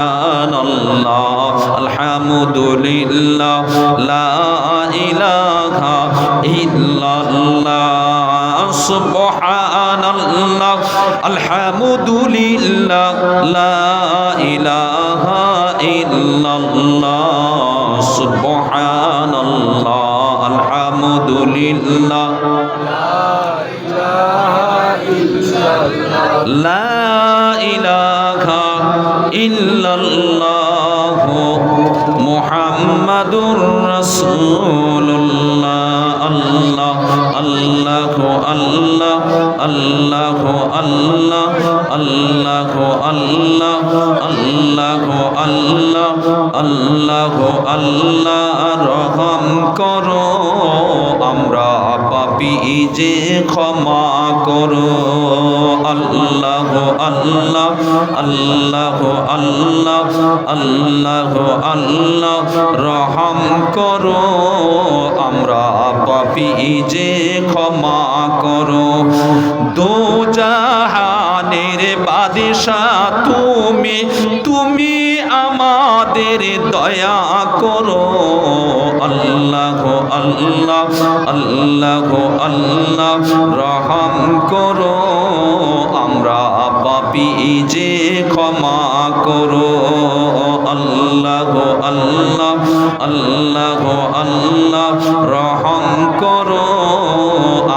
আল্লাহ আলহামদুলিল্লাহ লা ইলাহা ইল্লাল্লাহ সুবহানাল্লাহ আলহামদুলিল্লাহ লা ইলাহা ইল্লাল্লাহ সুবহানাল্লাহ আলহামদুলিল্লাহ লা ইলাহা ইল্লাল্লাহ মুহাম্মাদুর রাসূলুল্লাহ আল্লাহ আল্লাহ আল্লাহ আল্লাহ আল্লাহ আল্লাহ আল্লাহ আল্লাহ আল্লাহ আল্লাহ আল্লাহ রহম করো আমরা পাপী যে ক্ষমা করো আল্লাহ আল্লাহ আল্লাহ আল্লাহ আল্লাহ আল্লাহ রহম করো আমরা পাপী যে ক্ষমা করো দো জাহানের বাদশাহ তুমি তুমি আমাদের দয়া করো আল্লাহ আল্লাহ আল্লাহ আল্লাহ রহম করো আমরা পাপী যে ক্ষমা করো আল্লাহ আল্লাহ আল্লাহ আল্লাহ রহম করো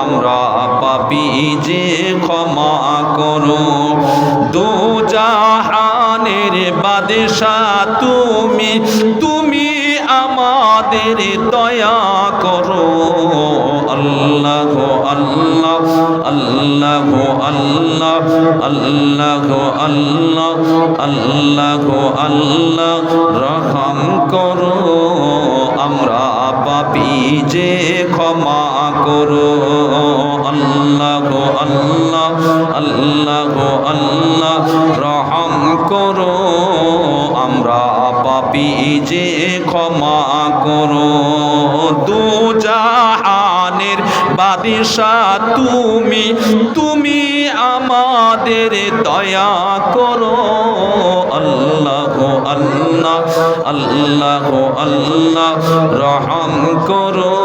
আমরা পাপী যে ক্ষমা করো দো জাহানের বাদশাহ তুমি তুমি আমাদের দয়া করো আল্লাহ আল্লাহ আল্লাহ আল্লাহ আল্লাহ আল্লাহ আল্লাহ আল্লাহ রহম করো আমরা পাপী যে ক্ষমা করো আল্লাহ আল্লাহ আল্লাহ আল্লাহ রহম করো আমরা পাপী যে ক্ষমা করো দু জাহানের বাদশাহ তুমি তুমি আমাদের দয়া করো আল্লাহ আল্লাহ আল্লাহ আল্লাহ রহম করো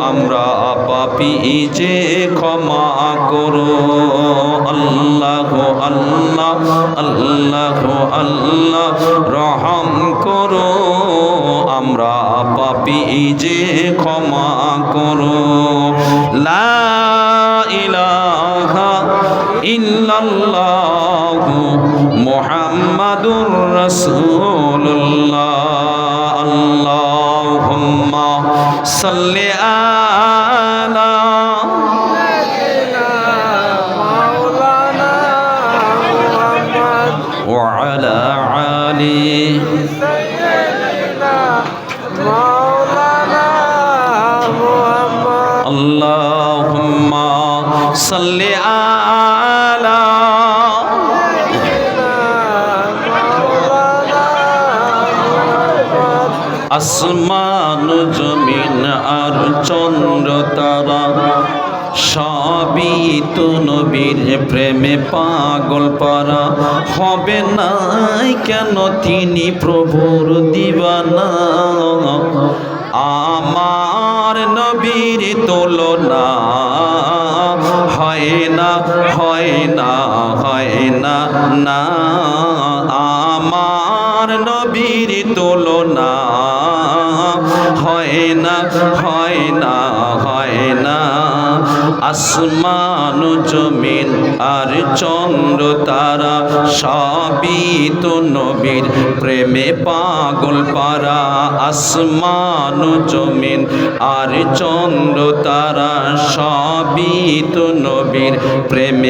আমরা পাপী যে ক্ষমা করো আল্লাহ আল্লাহ আল্লাহ আল্লাহ রহম করো আমরা পাপী যে ক্ষমা করো লা ইলাহা ইল্লাল্লাহ মুহাম্মাদুর রাসূলুল্লাহ আল্লাহুম্মা সাল্লি আলা ওয়া আলা আলি আল্লাহুম্মা সাল্লি আলা আসমান জমিন আর চন্দ্র তারা সবই তো নবীর প্রেমে পাগল পারা হবে নাই কেন তিনি প্রভুর দিবানা আমার নবীর তুলনা হয় না হয় না হয় না না আমার নবীর তুলনা হয় না হয় না হয় না আসমান জমিন আর চন্দ্র তারা সবই তো নবীর প্রেমে পাগল পারা আসমান জমিন আর চন্দ্র তারা সবই তো নবীর প্রেমে